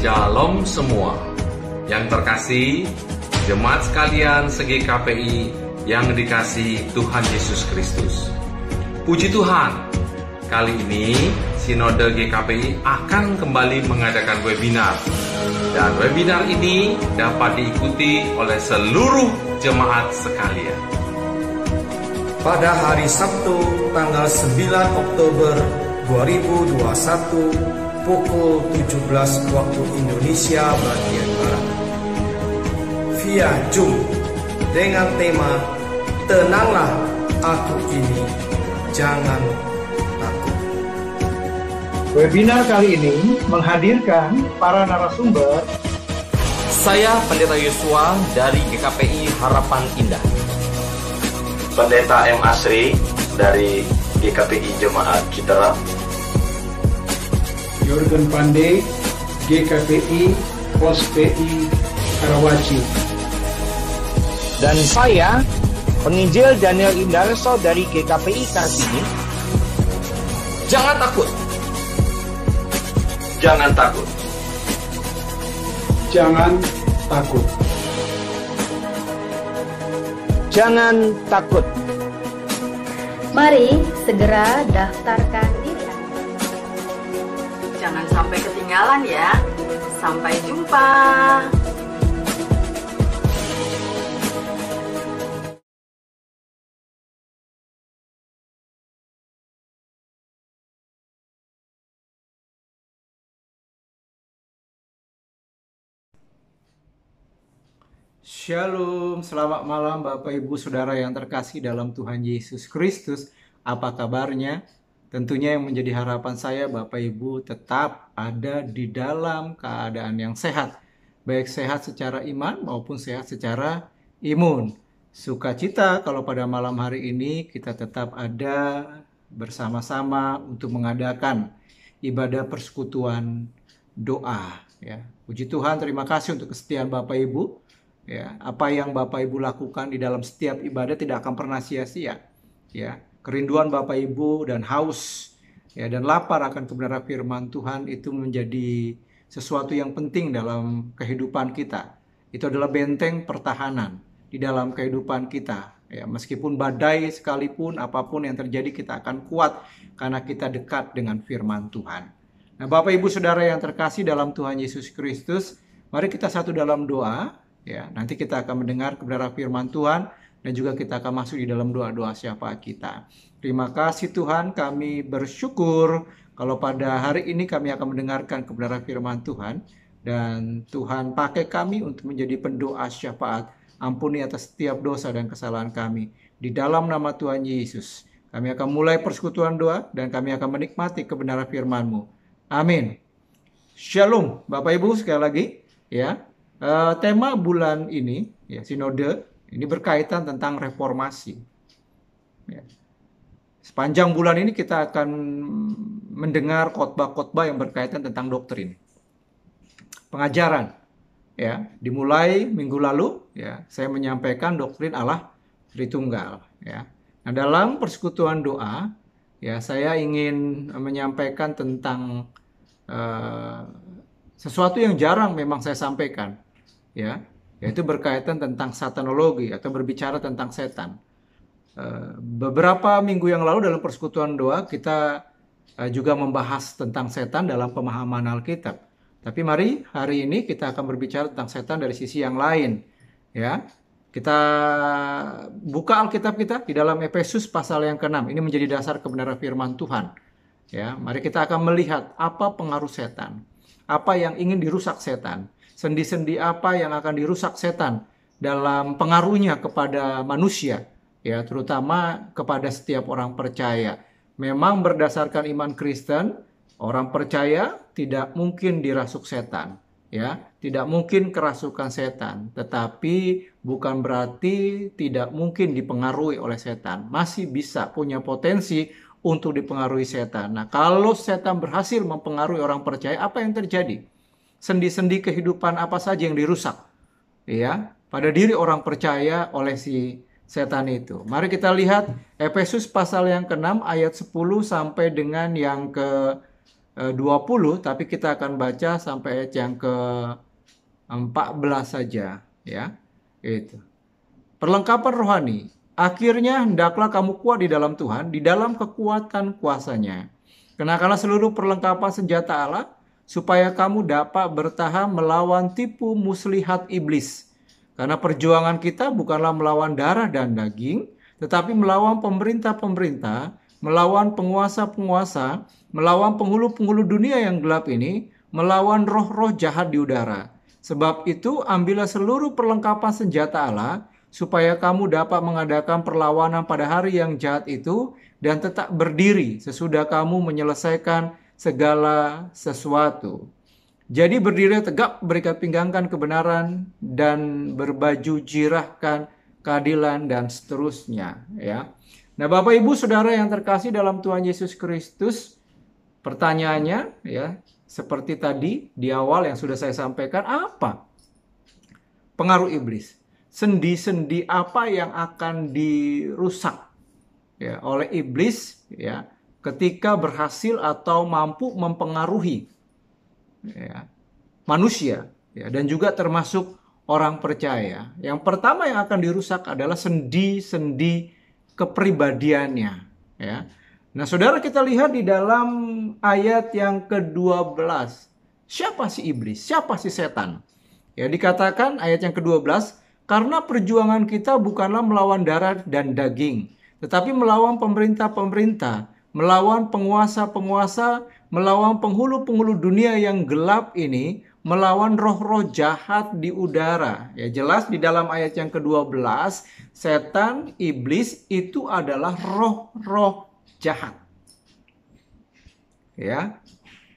Shalom semua. Yang terkasih, jemaat sekalian se-GKPI yang dikasihi Tuhan Yesus Kristus. Puji Tuhan, kali ini Sinode GKPI akan kembali mengadakan webinar. Dan webinar ini dapat diikuti oleh seluruh jemaat sekalian. Pada hari Sabtu tanggal 9 Oktober 2021 pukul 17 waktu Indonesia bagian Barat via Zoom dengan tema Tenanglah Aku Ini, Jangan Takut. Webinar kali ini menghadirkan para narasumber. Saya Pendeta Yosua dari GKPI Harapan Indah. Pendeta M. Asri dari GKPI Jemaat Citera. Jordan Pandey, GKPI Pos PI Karawaci. Dan saya, Penginjil Daniel Indarso dari GKPI Kartini. Jangan takut. Jangan takut. Jangan takut. Jangan takut. Mari segera daftarkan diri. Jangan sampai ketinggalan ya. Sampai jumpa. Shalom, selamat malam Bapak Ibu Saudara yang terkasih dalam Tuhan Yesus Kristus. Apa kabarnya? Tentunya yang menjadi harapan saya Bapak Ibu tetap ada di dalam keadaan yang sehat. Baik sehat secara iman maupun sehat secara imun. Sukacita kalau pada malam hari ini kita tetap ada bersama-sama untuk mengadakan ibadah persekutuan doa. Ya. Puji Tuhan, terima kasih untuk kesetiaan Bapak Ibu. Ya, apa yang Bapak Ibu lakukan di dalam setiap ibadah tidak akan pernah sia-sia. Ya, kerinduan Bapak Ibu dan haus ya dan lapar akan kebenaran firman Tuhan itu menjadi sesuatu yang penting dalam kehidupan kita. Itu adalah benteng pertahanan di dalam kehidupan kita. Ya, meskipun badai sekalipun apapun yang terjadi kita akan kuat karena kita dekat dengan firman Tuhan. Nah, Bapak Ibu Saudara yang terkasih dalam Tuhan Yesus Kristus, mari kita satu dalam doa. Ya, nanti kita akan mendengar kebenaran firman Tuhan dan juga kita akan masuk di dalam doa-doa syafaat kita. Terima kasih Tuhan, kami bersyukur kalau pada hari ini kami akan mendengarkan kebenaran firman Tuhan dan Tuhan pakai kami untuk menjadi pendoa syafaat. Ampuni atas setiap dosa dan kesalahan kami. Di dalam nama Tuhan Yesus, kami akan mulai persekutuan doa dan kami akan menikmati kebenaran firman-Mu. Amin. Shalom Bapak Ibu sekali lagi ya. Tema bulan ini, ya, sinode, ini berkaitan tentang reformasi. Ya. Sepanjang bulan ini kita akan mendengar khotbah-khotbah yang berkaitan tentang doktrin. Pengajaran, ya, dimulai minggu lalu, ya, saya menyampaikan doktrin Allah Tritunggal. Ya. Nah, dalam persekutuan doa, ya, saya ingin menyampaikan tentang sesuatu yang jarang memang saya sampaikan. Ya, yaitu berkaitan tentang satanologi atau berbicara tentang setan. Beberapa minggu yang lalu dalam persekutuan doa kita juga membahas tentang setan dalam pemahaman Alkitab. Tapi mari hari ini kita akan berbicara tentang setan dari sisi yang lain. Ya, kita buka Alkitab kita di dalam Efesus pasal yang ke-6. Ini menjadi dasar kebenaran firman Tuhan. Ya, mari kita akan melihat apa pengaruh setan, apa yang ingin dirusak setan. Sendi-sendi apa yang akan dirusak setan dalam pengaruhnya kepada manusia, ya, terutama kepada setiap orang percaya. Memang berdasarkan iman Kristen, orang percaya tidak mungkin dirasuk setan, ya, tidak mungkin kerasukan setan, tetapi bukan berarti tidak mungkin dipengaruhi oleh setan. Masih bisa punya potensi untuk dipengaruhi setan. Nah, kalau setan berhasil mempengaruhi orang percaya, apa yang terjadi? Sendi-sendi kehidupan apa saja yang dirusak ya pada diri orang percaya oleh si setan itu. Mari kita lihat Efesus pasal yang ke-6 ayat 10 sampai dengan yang ke 20, tapi kita akan baca sampai ayat yang ke-14 saja, ya. Itu. Perlengkapan rohani. Akhirnya hendaklah kamu kuat di dalam Tuhan, di dalam kekuatan kuasa-Nya. Kenakanlah seluruh perlengkapan senjata Allah, supaya kamu dapat bertahan melawan tipu muslihat iblis. Karena perjuangan kita bukanlah melawan darah dan daging, tetapi melawan pemerintah-pemerintah, melawan penguasa-penguasa, melawan penghulu-penghulu dunia yang gelap ini, melawan roh-roh jahat di udara. Sebab itu, ambillah seluruh perlengkapan senjata Allah, supaya kamu dapat mengadakan perlawanan pada hari yang jahat itu, dan tetap berdiri sesudah kamu menyelesaikan segala sesuatu. Jadi berdiri tegak, berikat pinggangkan kebenaran, dan berbaju jirahkan keadilan, dan seterusnya. Ya. Nah, Bapak Ibu Saudara yang terkasih dalam Tuhan Yesus Kristus, pertanyaannya ya seperti tadi di awal yang sudah saya sampaikan, apa pengaruh iblis? Sendi-sendi apa yang akan dirusak ya oleh iblis ya ketika berhasil atau mampu mempengaruhi ya, manusia ya, dan juga termasuk orang percaya. Yang pertama yang akan dirusak adalah sendi-sendi kepribadiannya ya. Nah, Saudara, kita lihat di dalam ayat yang ke-12. Siapa si iblis? Siapa si setan? Ya, dikatakan ayat yang ke-12, karena perjuangan kita bukanlah melawan darah dan daging, tetapi melawan pemerintah-pemerintah, melawan penguasa-penguasa, melawan penghulu-penghulu dunia yang gelap ini, melawan roh-roh jahat di udara. Ya, jelas di dalam ayat yang ke-12, setan, iblis itu adalah roh-roh jahat. Ya,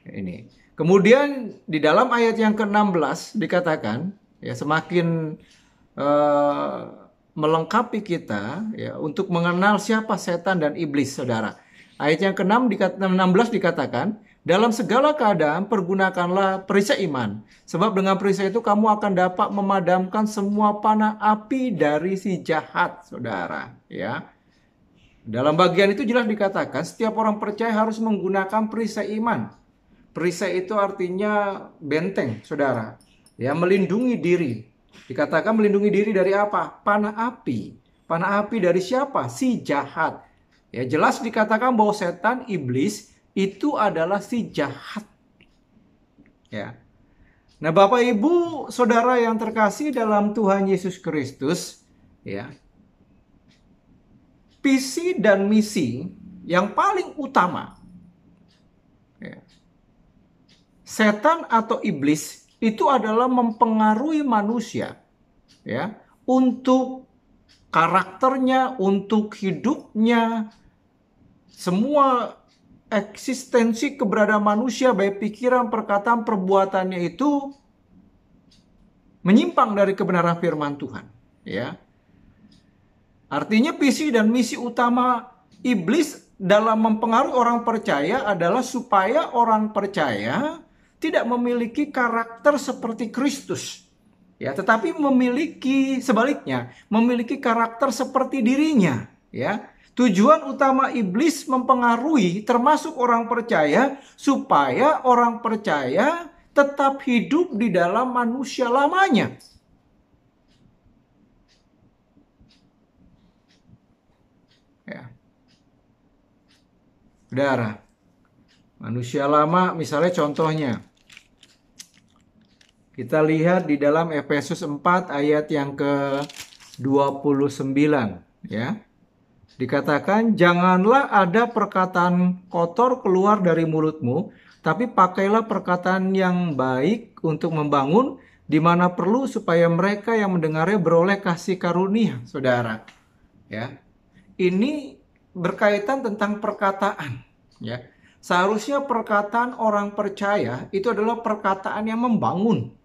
ini. Kemudian di dalam ayat yang ke-16 dikatakan, ya semakin melengkapi kita ya untuk mengenal siapa setan dan iblis, Saudara. Ayat yang ke-16 dikatakan, dalam segala keadaan pergunakanlah perisai iman, sebab dengan perisai itu kamu akan dapat memadamkan semua panah api dari si jahat, Saudara. Ya. Dalam bagian itu jelas dikatakan setiap orang percaya harus menggunakan perisai iman. Perisai itu artinya benteng, Saudara. Ya, melindungi diri. Dikatakan melindungi diri dari apa? Panah api. Panah api dari siapa? Si jahat. Ya, jelas dikatakan bahwa setan, iblis itu adalah si jahat. Ya. Nah, Bapak Ibu, Saudara yang terkasih dalam Tuhan Yesus Kristus, ya. Visi dan misi yang paling utama ya, setan atau iblis itu adalah mempengaruhi manusia ya untuk karakternya, untuk hidupnya, semua eksistensi keberadaan manusia baik pikiran, perkataan, perbuatannya itu menyimpang dari kebenaran firman Tuhan ya. Artinya visi dan misi utama iblis dalam mempengaruhi orang percaya adalah supaya orang percaya tidak memiliki karakter seperti Kristus. Ya, tetapi memiliki sebaliknya, memiliki karakter seperti dirinya, ya. Tujuan utama iblis mempengaruhi termasuk orang percaya supaya orang percaya tetap hidup di dalam manusia lamanya. Ya. Saudara, manusia lama misalnya contohnya kita lihat di dalam Efesus 4 ayat yang ke-29 ya. Dikatakan janganlah ada perkataan kotor keluar dari mulutmu, tapi pakailah perkataan yang baik untuk membangun di mana perlu supaya mereka yang mendengarnya beroleh kasih karunia, Saudara. Ya. Ini berkaitan tentang perkataan, ya. Seharusnya perkataan orang percaya itu adalah perkataan yang membangun.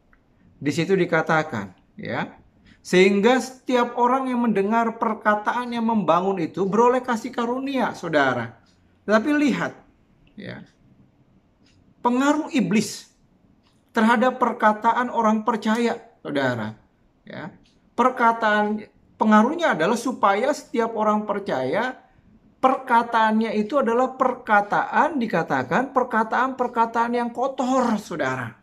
Di situ dikatakan, ya. Sehingga setiap orang yang mendengar perkataan yang membangun itu beroleh kasih karunia, Saudara. Tapi lihat, ya. Pengaruh iblis terhadap perkataan orang percaya, Saudara, ya. Pengaruhnya adalah supaya setiap orang percaya Perkataannya itu adalah perkataan yang kotor, saudara.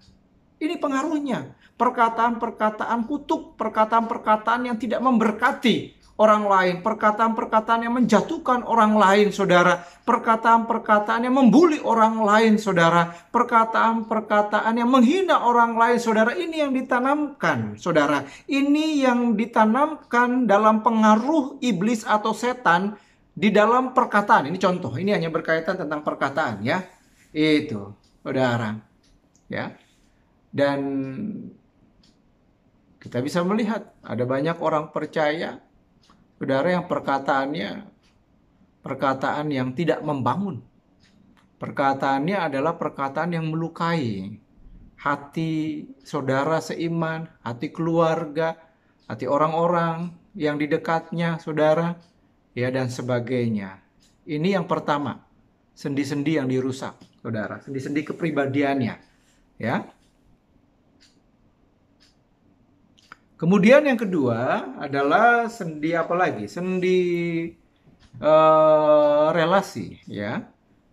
Ini pengaruhnya. Perkataan-perkataan kutuk, perkataan-perkataan yang tidak memberkati orang lain, perkataan-perkataan yang menjatuhkan orang lain, saudara, perkataan-perkataan yang membuli orang lain, saudara, perkataan-perkataan yang menghina orang lain, saudara. Ini yang ditanamkan, saudara. Ini yang ditanamkan dalam pengaruh iblis atau setan di dalam perkataan. Ini contoh, ini hanya berkaitan tentang perkataan, ya. Itu, saudara, ya. Dan kita bisa melihat ada banyak orang percaya, saudara, yang perkataannya perkataan yang tidak membangun. Perkataannya adalah perkataan yang melukai hati saudara seiman, hati keluarga, hati orang-orang yang di dekatnya, saudara, ya, dan sebagainya. Ini yang pertama, sendi-sendi yang dirusak, saudara, sendi-sendi kepribadiannya, ya. Kemudian yang kedua adalah sendi apa lagi? Sendi relasi, ya.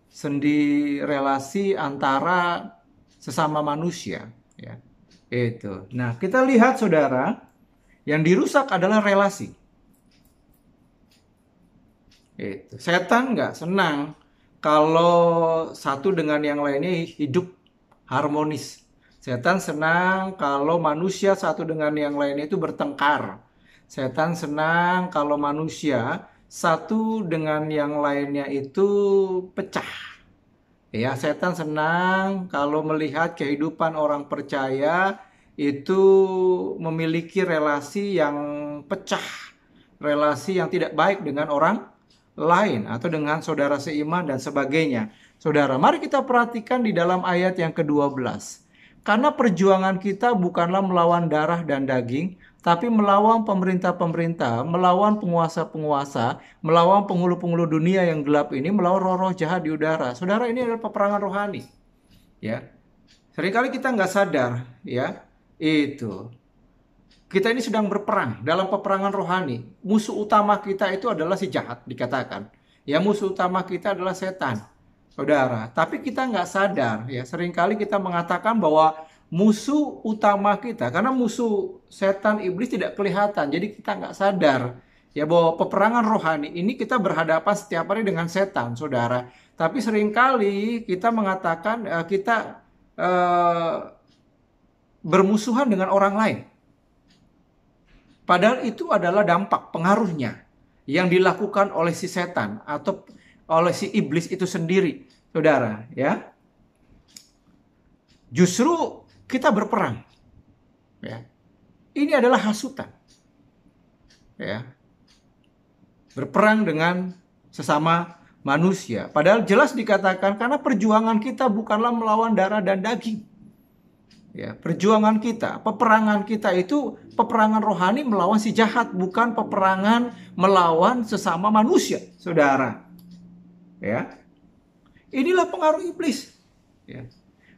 Sendi relasi antara sesama manusia, ya. Itu. Nah, kita lihat, saudara, yang dirusak adalah relasi. Itu. Setan nggak senang kalau satu dengan yang lainnya hidup harmonis. Setan senang kalau manusia satu dengan yang lainnya itu bertengkar. Setan senang kalau manusia satu dengan yang lainnya itu pecah. Ya, setan senang kalau melihat kehidupan orang percaya itu memiliki relasi yang pecah, relasi yang tidak baik dengan orang lain atau dengan saudara seiman dan sebagainya. Saudara, mari kita perhatikan di dalam ayat yang ke-12. Karena perjuangan kita bukanlah melawan darah dan daging, tapi melawan pemerintah-pemerintah, melawan penguasa-penguasa, melawan penghulu-penghulu dunia yang gelap ini, melawan roh-roh jahat di udara. Saudara, ini adalah peperangan rohani. Ya, seringkali kita nggak sadar, ya, itu. Kita ini sedang berperang dalam peperangan rohani. Musuh utama kita itu adalah si jahat, dikatakan. Ya, musuh utama kita adalah setan, saudara. Tapi kita nggak sadar, ya. Seringkali kita mengatakan bahwa musuh utama kita, karena musuh setan iblis tidak kelihatan, jadi kita nggak sadar, ya, bahwa peperangan rohani ini kita berhadapan setiap hari dengan setan, saudara. Tapi seringkali kita mengatakan kita bermusuhan dengan orang lain. Padahal itu adalah dampak pengaruhnya yang dilakukan oleh si setan atau oleh si iblis itu sendiri, saudara, ya. Justru kita berperang, ya. Ini adalah hasutan, ya. Berperang dengan sesama manusia. Padahal jelas dikatakan karena perjuangan kita bukanlah melawan darah dan daging. Ya, perjuangan kita, peperangan kita itu peperangan rohani melawan si jahat, bukan peperangan melawan sesama manusia, saudara. Ya, inilah pengaruh iblis. Ya.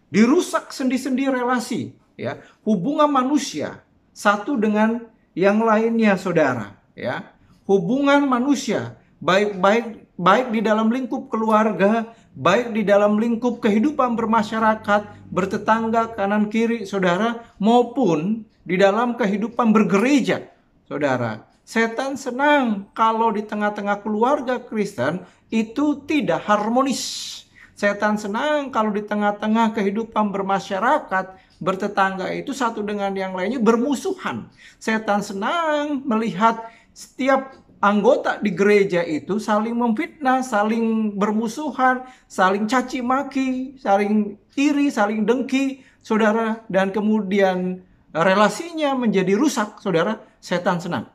Dirusak sendi-sendi relasi, ya, hubungan manusia satu dengan yang lainnya, saudara. Ya, hubungan manusia baik di dalam lingkup keluarga, baik di dalam lingkup kehidupan bermasyarakat, bertetangga kanan kiri, saudara, maupun di dalam kehidupan bergereja, saudara. Setan senang kalau di tengah-tengah keluarga Kristen itu tidak harmonis. Setan senang kalau di tengah-tengah kehidupan bermasyarakat, bertetangga itu satu dengan yang lainnya bermusuhan. Setan senang melihat setiap anggota di gereja itu saling memfitnah, saling bermusuhan, saling caci maki, saling iri, saling dengki, saudara, dan kemudian relasinya menjadi rusak, saudara. Setan senang.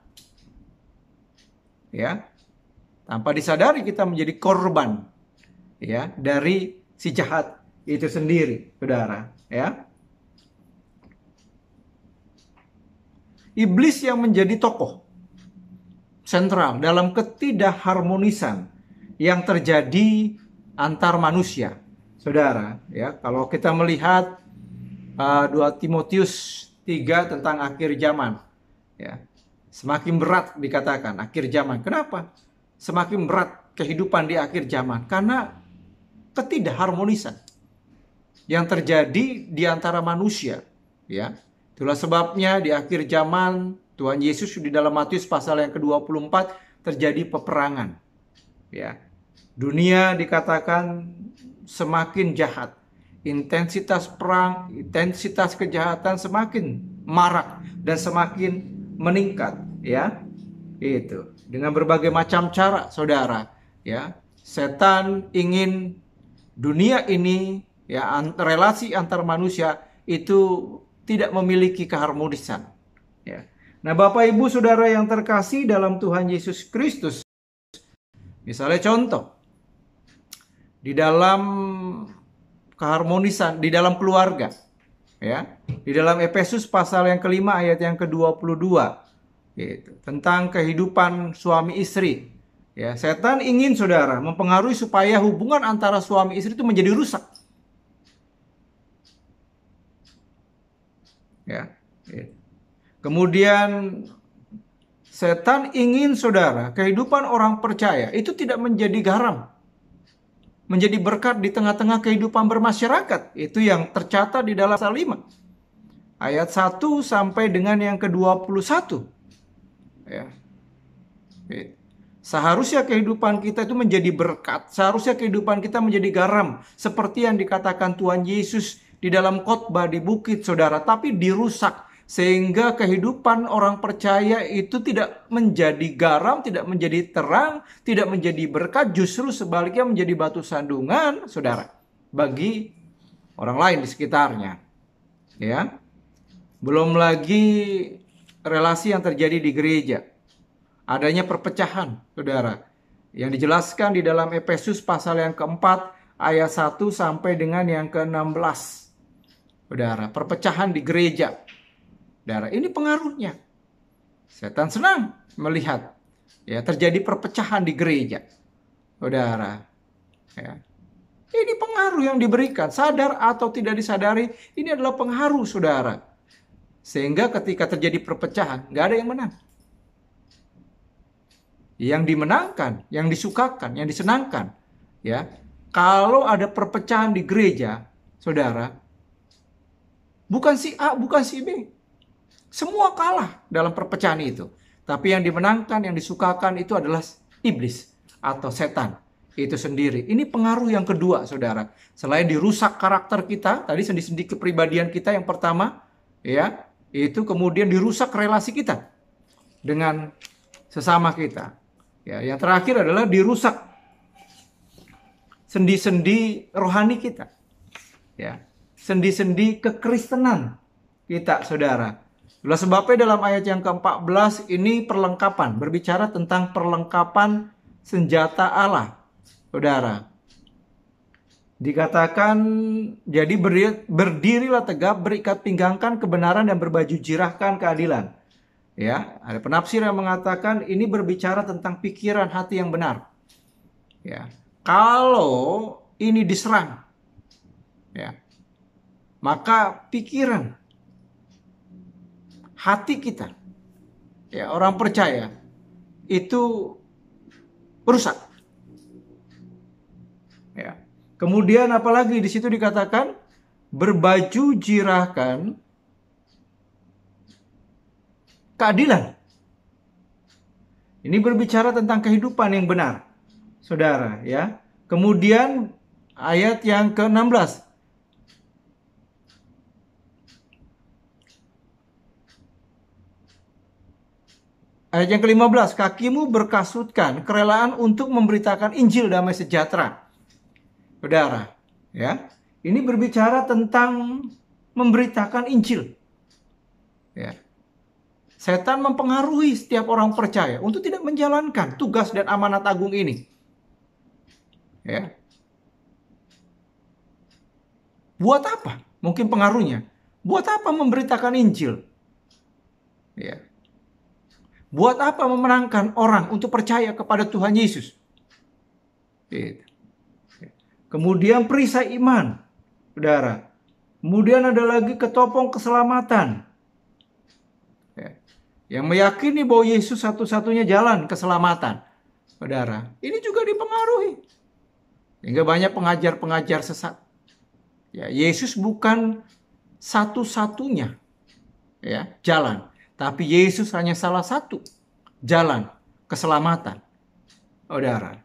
Ya. Tanpa disadari kita menjadi korban, ya, dari si jahat itu sendiri, saudara, ya. Iblis yang menjadi tokoh sentral dalam ketidakharmonisan yang terjadi antar manusia, saudara, ya. Kalau kita melihat 2 Timotius 3 tentang akhir zaman, ya, semakin berat dikatakan akhir zaman. Kenapa? Semakin berat kehidupan di akhir zaman? Karena ketidakharmonisan yang terjadi di antara manusia, ya. Itulah sebabnya di akhir zaman Tuhan Yesus di dalam Matius pasal yang ke-24 terjadi peperangan. Ya. Dunia dikatakan semakin jahat. Intensitas perang, intensitas kejahatan semakin marak dan semakin meningkat, ya. Itu dengan berbagai macam cara, saudara, ya. Setan ingin dunia ini, ya, relasi antar manusia itu tidak memiliki keharmonisan, ya. Nah, Bapak Ibu Saudara yang terkasih dalam Tuhan Yesus Kristus, misalnya contoh di dalam keharmonisan di dalam keluarga, ya, di dalam Efesus pasal yang kelima ayat yang ke-22, gitu, tentang kehidupan suami istri, ya. Setan ingin, saudara, mempengaruhi supaya hubungan antara suami istri itu menjadi rusak, ya. Kemudian setan ingin, saudara, kehidupan orang percaya itu tidak menjadi garam, menjadi berkat di tengah-tengah kehidupan bermasyarakat. Itu yang tercatat di dalam pasal 5 ayat 1 sampai dengan yang ke-21, ya. Seharusnya kehidupan kita itu menjadi berkat, seharusnya kehidupan kita menjadi garam, seperti yang dikatakan Tuhan Yesus di dalam khotbah di bukit, saudara. Tapi dirusak sehingga kehidupan orang percaya itu tidak menjadi garam, tidak menjadi terang, tidak menjadi berkat, justru sebaliknya menjadi batu sandungan, saudara, bagi orang lain di sekitarnya, ya. Belum lagi relasi yang terjadi di gereja, adanya perpecahan, saudara, yang dijelaskan di dalam Efesus pasal yang keempat ayat 1 sampai dengan yang ke-16, saudara. Perpecahan di gereja, saudara, ini pengaruhnya. Setan senang melihat, ya, terjadi perpecahan di gereja, saudara, ya. Ini pengaruh yang diberikan, sadar atau tidak disadari, ini adalah pengaruh, saudara. Sehingga ketika terjadi perpecahan, nggak ada yang menang. Yang dimenangkan, yang disukakan, yang disenangkan, ya. Kalau ada perpecahan di gereja, saudara, bukan si A, bukan si B. Semua kalah dalam perpecahan itu. Tapi yang dimenangkan, yang disukakan itu adalah iblis atau setan itu sendiri. Ini pengaruh yang kedua, saudara. Selain dirusak karakter kita, tadi sendi-sendi kepribadian kita yang pertama, ya, itu kemudian dirusak relasi kita dengan sesama kita. Ya, yang terakhir adalah dirusak sendi-sendi rohani kita. Ya, sendi-sendi kekristenan kita, saudara. Itulah sebabnya dalam ayat yang ke-14 ini perlengkapan, berbicara tentang perlengkapan senjata Allah, saudara. Dikatakan, jadi berdirilah tegap, berikat pinggangkan kebenaran dan berbaju jirahkan keadilan. Ya, ada penafsir yang mengatakan ini berbicara tentang pikiran hati yang benar. Ya, kalau ini diserang, ya, maka pikiran hati kita, ya, orang percaya itu rusak. Ya. Kemudian apalagi di situ dikatakan berbaju jirahkan keadilan. Ini berbicara tentang kehidupan yang benar, saudara, ya. Kemudian ayat yang ke-16. Ayat yang ke-15, kakimu berkasutkan kerelaan untuk memberitakan Injil damai sejahtera. Saudara, ya. Ini berbicara tentang memberitakan Injil. Ya. Setan mempengaruhi setiap orang percaya untuk tidak menjalankan tugas dan amanat agung ini. Ya. Buat apa? Mungkin pengaruhnya. Buat apa memberitakan Injil? Ya. Buat apa memenangkan orang untuk percaya kepada Tuhan Yesus? Gitu. Kemudian perisai iman, saudara. Kemudian ada lagi ketopong keselamatan. Ya. Yang meyakini bahwa Yesus satu-satunya jalan keselamatan, Saudara, ini juga dipengaruhi. Hingga banyak pengajar-pengajar sesat. Ya, Yesus bukan satu-satunya ya jalan, tapi Yesus hanya salah satu jalan keselamatan. Saudara,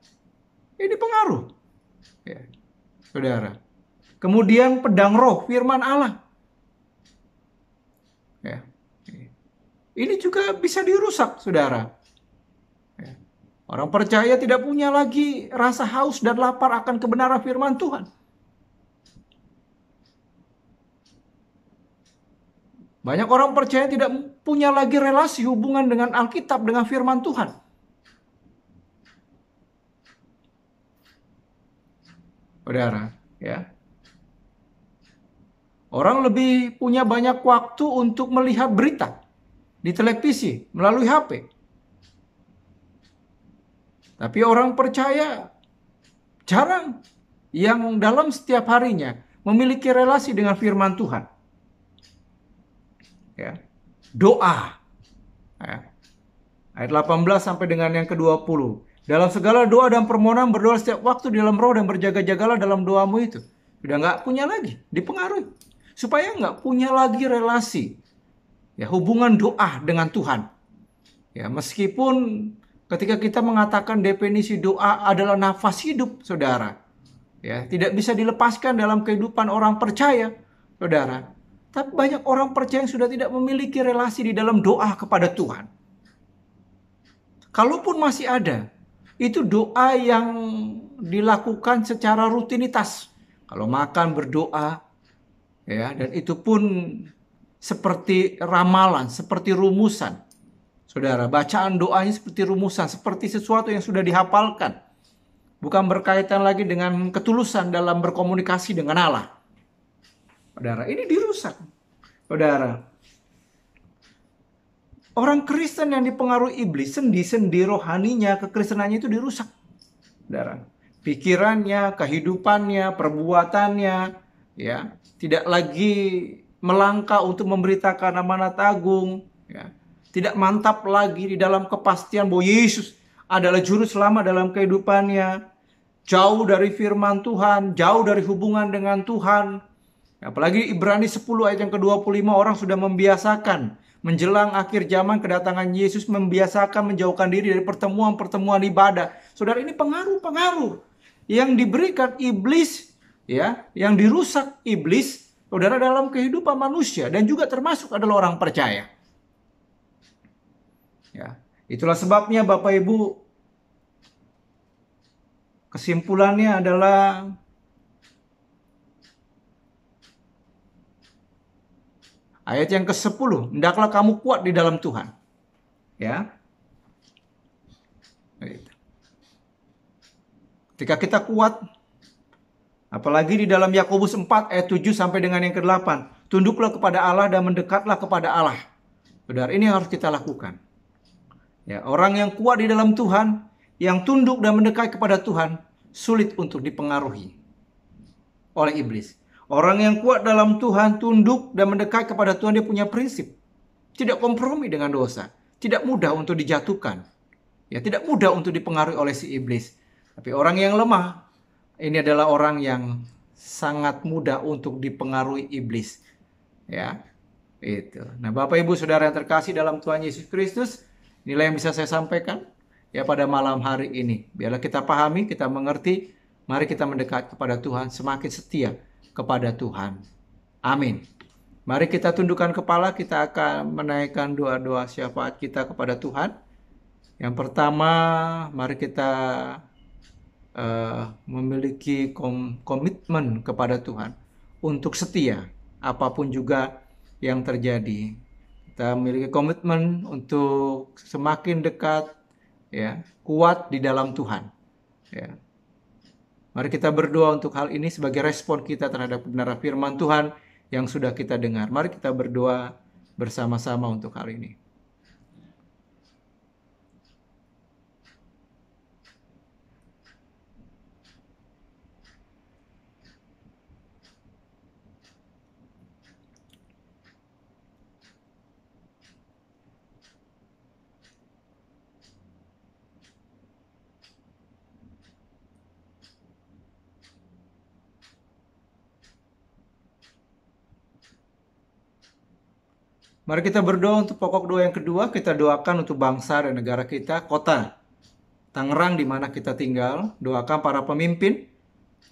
ini pengaruh. Ya, saudara. Kemudian pedang roh, firman Allah. Ya. Ini juga bisa dirusak, saudara. Ya. Orang percaya tidak punya lagi rasa haus dan lapar akan kebenaran firman Tuhan. Banyak orang percaya tidak punya lagi relasi hubungan dengan Alkitab, dengan firman Tuhan. Saudara, ya. Orang lebih punya banyak waktu untuk melihat berita di televisi, melalui HP. Tapi orang percaya jarang yang dalam setiap harinya memiliki relasi dengan firman Tuhan. Ya. Doa. Ya. Ayat 18 sampai dengan yang ke-20. Dalam segala doa dan permohonan berdoa setiap waktu di dalam roh dan berjaga-jagalah dalam doamu itu. Sudah nggak punya lagi, dipengaruhi. Supaya nggak punya lagi relasi. Ya, hubungan doa dengan Tuhan. Ya, meskipun ketika kita mengatakan definisi doa adalah nafas hidup, saudara. Ya, tidak bisa dilepaskan dalam kehidupan orang percaya, saudara. Tapi banyak orang percaya yang sudah tidak memiliki relasi di dalam doa kepada Tuhan. Kalaupun masih ada, itu doa yang dilakukan secara rutinitas. Kalau makan berdoa, ya, dan itu pun seperti ramalan, seperti rumusan. Saudara, bacaan doanya seperti rumusan, seperti sesuatu yang sudah dihafalkan. Bukan berkaitan lagi dengan ketulusan dalam berkomunikasi dengan Allah. Saudara, ini dirusak. Saudara, orang Kristen yang dipengaruhi iblis, sendi-sendi rohaninya, kekristenannya itu dirusak. Saudara, pikirannya, kehidupannya, perbuatannya, ya, tidak lagi melangkah untuk memberitakan amanat agung, ya. Tidak mantap lagi di dalam kepastian bahwa Yesus adalah juru selamat dalam kehidupannya. Jauh dari firman Tuhan, jauh dari hubungan dengan Tuhan. Apalagi Ibrani 10 ayat yang ke-25, orang sudah membiasakan menjelang akhir zaman kedatangan Yesus, membiasakan menjauhkan diri dari pertemuan-pertemuan ibadah. Saudara, ini pengaruh-pengaruh yang diberikan iblis, ya, yang dirusak iblis, saudara, dalam kehidupan manusia dan juga termasuk adalah orang percaya. Ya, itulah sebabnya Bapak Ibu, kesimpulannya adalah ayat yang ke-10, hendaklah kamu kuat di dalam Tuhan. Ya. Ketika kita kuat, apalagi di dalam Yakobus 4 ayat 7 sampai dengan yang ke-8, tunduklah kepada Allah dan mendekatlah kepada Allah. Saudara, ini yang harus kita lakukan. Ya, orang yang kuat di dalam Tuhan, yang tunduk dan mendekat kepada Tuhan, sulit untuk dipengaruhi oleh iblis. Orang yang kuat dalam Tuhan, tunduk dan mendekat kepada Tuhan, dia punya prinsip. Tidak kompromi dengan dosa. Tidak mudah untuk dijatuhkan. Ya, tidak mudah untuk dipengaruhi oleh si iblis. Tapi orang yang lemah, ini adalah orang yang sangat mudah untuk dipengaruhi iblis. Ya, itu. Nah, Bapak Ibu Saudara yang terkasih dalam Tuhan Yesus Kristus, inilah yang bisa saya sampaikan ya pada malam hari ini. Biarlah kita pahami, kita mengerti. Mari kita mendekat kepada Tuhan, semakin setia kepada Tuhan. Amin. Mari kita tundukkan kepala, kita akan menaikkan doa-doa syafaat kita kepada Tuhan. Yang pertama, mari kita memiliki komitmen kepada Tuhan untuk setia apapun juga yang terjadi. Kita memiliki komitmen untuk semakin dekat, ya, kuat di dalam Tuhan. Ya. Mari kita berdoa untuk hal ini sebagai respon kita terhadap kebenaran firman Tuhan yang sudah kita dengar. Mari kita berdoa bersama-sama untuk hal ini. Mari kita berdoa untuk pokok doa yang kedua. Kita doakan untuk bangsa dan negara kita, kota Tangerang di mana kita tinggal. Doakan para pemimpin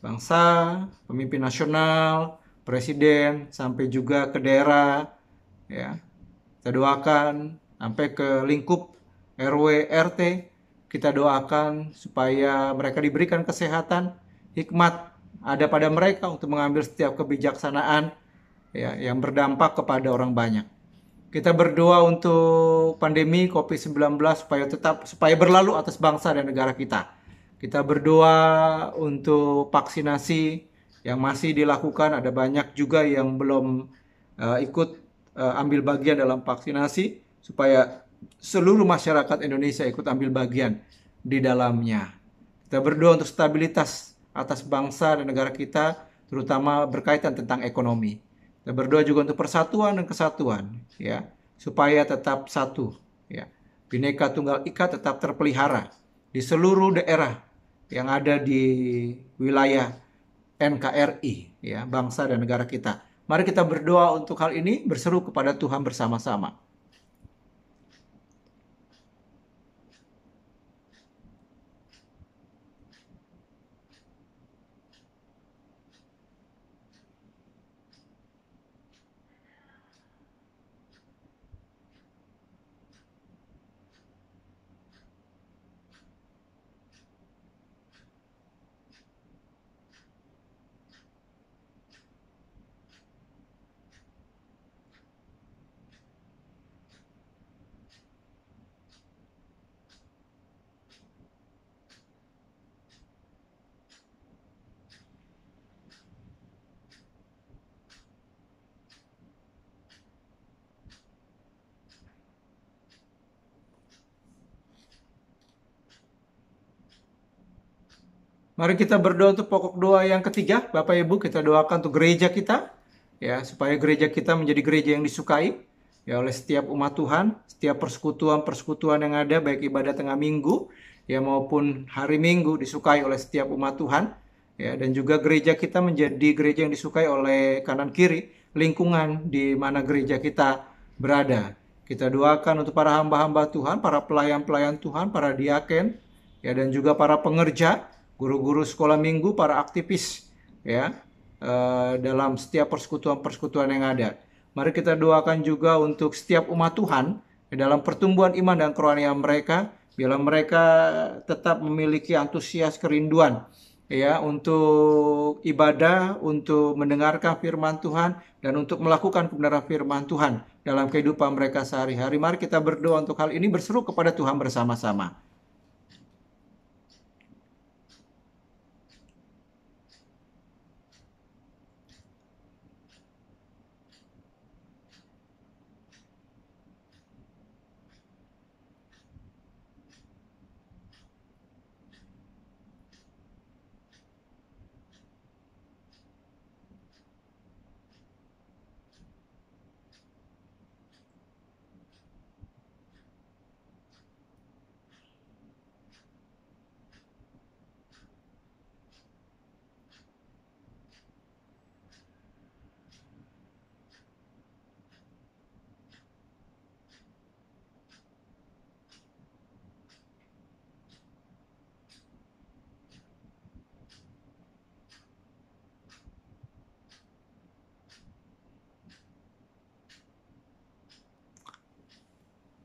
bangsa, pemimpin nasional, presiden, sampai juga ke daerah. Ya, kita doakan sampai ke lingkup RW, RT. Kita doakan supaya mereka diberikan kesehatan, hikmat ada pada mereka untuk mengambil setiap kebijaksanaan ya, yang berdampak kepada orang banyak. Kita berdoa untuk pandemi COVID-19 supaya berlalu atas bangsa dan negara kita. Kita berdoa untuk vaksinasi yang masih dilakukan. Ada banyak juga yang belum ikut ambil bagian dalam vaksinasi, supaya seluruh masyarakat Indonesia ikut ambil bagian di dalamnya. Kita berdoa untuk stabilitas atas bangsa dan negara kita, terutama berkaitan tentang ekonomi. Kita berdoa juga untuk persatuan dan kesatuan, ya, supaya tetap satu, ya. Bhinneka Tunggal Ika tetap terpelihara di seluruh daerah yang ada di wilayah NKRI, ya, bangsa dan negara kita. Mari kita berdoa untuk hal ini, berseru kepada Tuhan bersama-sama. Mari kita berdoa untuk pokok doa yang ketiga. Bapak Ibu, kita doakan untuk gereja kita, ya, supaya gereja kita menjadi gereja yang disukai ya oleh setiap umat Tuhan, setiap persekutuan yang ada, baik ibadah tengah minggu ya maupun hari Minggu, disukai oleh setiap umat Tuhan, ya, dan juga gereja kita menjadi gereja yang disukai oleh kanan kiri lingkungan di mana gereja kita berada. Kita doakan untuk para hamba-hamba Tuhan, para pelayan-pelayan Tuhan, para diaken, ya, dan juga para pengerja, guru-guru sekolah minggu, para aktivis, ya, dalam setiap persekutuan-persekutuan yang ada. Mari kita doakan juga untuk setiap umat Tuhan dalam pertumbuhan iman dan kerohanian mereka, biarlah mereka tetap memiliki antusias, kerinduan, ya, untuk ibadah, untuk mendengarkan firman Tuhan, dan untuk melakukan kebenaran firman Tuhan dalam kehidupan mereka sehari-hari. Mari kita berdoa untuk hal ini, berseru kepada Tuhan bersama-sama.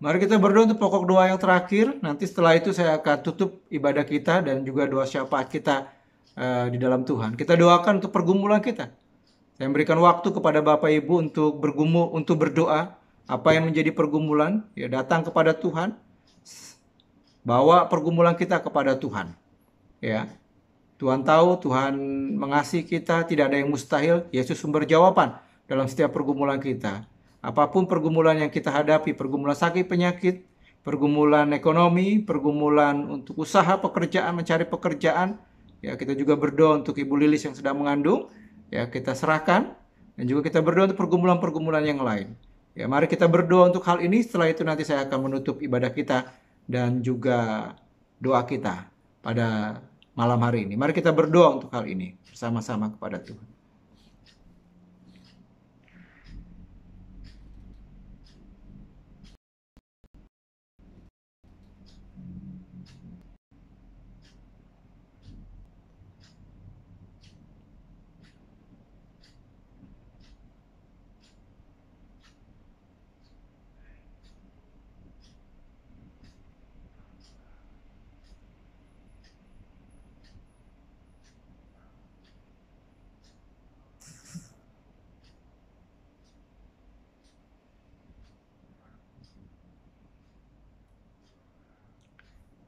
Mari kita berdoa untuk pokok doa yang terakhir. Nanti setelah itu saya akan tutup ibadah kita dan juga doa syafaat kita di dalam Tuhan. Kita doakan untuk pergumulan kita. Saya memberikan waktu kepada Bapak Ibu untuk berdoa. Apa yang menjadi pergumulan, ya, datang kepada Tuhan. Bawa pergumulan kita kepada Tuhan. Ya, Tuhan tahu, Tuhan mengasihi kita, tidak ada yang mustahil. Yesus sumber jawaban dalam setiap pergumulan kita. Apapun pergumulan yang kita hadapi, pergumulan sakit, penyakit, pergumulan ekonomi, pergumulan untuk usaha, pekerjaan, mencari pekerjaan, ya, kita juga berdoa untuk Ibu Lilis yang sedang mengandung, ya, kita serahkan, dan juga kita berdoa untuk pergumulan-pergumulan yang lain. Ya, mari kita berdoa untuk hal ini. Setelah itu nanti saya akan menutup ibadah kita dan juga doa kita pada malam hari ini. Mari kita berdoa untuk hal ini bersama-sama kepada Tuhan.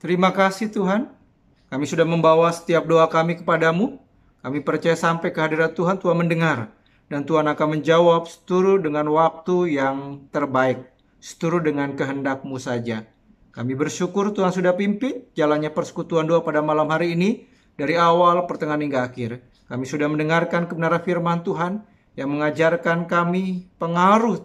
Terima kasih Tuhan, kami sudah membawa setiap doa kami kepadamu. Kami percaya sampai ke hadirat Tuhan, Tuhan mendengar. Dan Tuhan akan menjawab seturut dengan waktu yang terbaik, seturut dengan kehendak-Mu saja. Kami bersyukur Tuhan sudah pimpin jalannya persekutuan doa pada malam hari ini, dari awal, pertengahan hingga akhir. Kami sudah mendengarkan kebenaran firman Tuhan yang mengajarkan kami pengaruh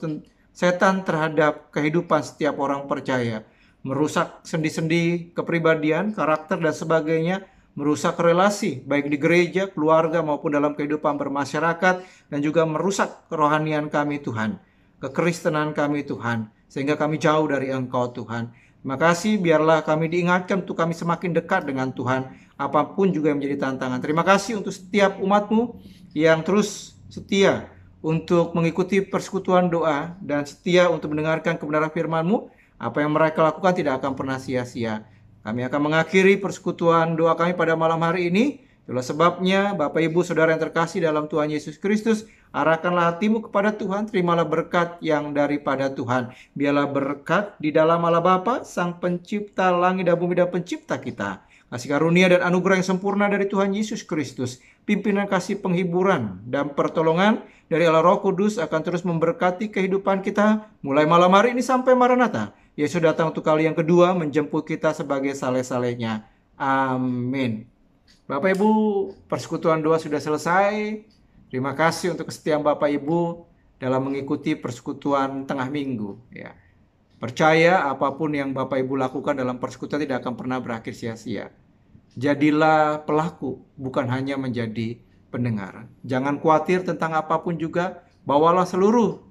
setan terhadap kehidupan setiap orang percaya. Merusak sendi-sendi kepribadian, karakter dan sebagainya, merusak relasi baik di gereja, keluarga maupun dalam kehidupan bermasyarakat, dan juga merusak kerohanian kami Tuhan, kekristenan kami Tuhan, sehingga kami jauh dari Engkau Tuhan. Terima kasih, biarlah kami diingatkan untuk kami semakin dekat dengan Tuhan, apapun juga yang menjadi tantangan. Terima kasih untuk setiap umat-Mu yang terus setia untuk mengikuti persekutuan doa dan setia untuk mendengarkan kebenaran firman-Mu. Apa yang mereka lakukan tidak akan pernah sia-sia. Kami akan mengakhiri persekutuan doa kami pada malam hari ini. Itulah sebabnya Bapak Ibu Saudara yang terkasih dalam Tuhan Yesus Kristus, arahkanlah hatimu kepada Tuhan, terimalah berkat yang daripada Tuhan. Biarlah berkat di dalam Allah Bapa, Sang Pencipta langit dan bumi dan Pencipta kita. Kasih karunia dan anugerah yang sempurna dari Tuhan Yesus Kristus, pimpinan kasih penghiburan dan pertolongan dari Allah Roh Kudus akan terus memberkati kehidupan kita mulai malam hari ini sampai Maranatha. Yesus datang untuk kali yang kedua menjemput kita sebagai saleh-salehnya. Amin. Bapak Ibu, persekutuan doa sudah selesai. Terima kasih untuk kesetiaan Bapak Ibu dalam mengikuti persekutuan tengah minggu. Ya. Percaya apapun yang Bapak Ibu lakukan dalam persekutuan tidak akan pernah berakhir sia-sia. Jadilah pelaku, bukan hanya menjadi pendengar. Jangan khawatir tentang apapun juga, bawalah seluruh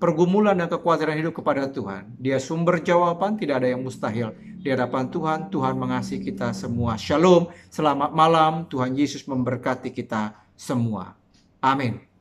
pergumulan dan kekhawatiran hidup kepada Tuhan. Dia sumber jawaban, tidak ada yang mustahil. Di hadapan Tuhan, Tuhan mengasihi kita semua. Shalom, selamat malam, Tuhan Yesus memberkati kita semua. Amin.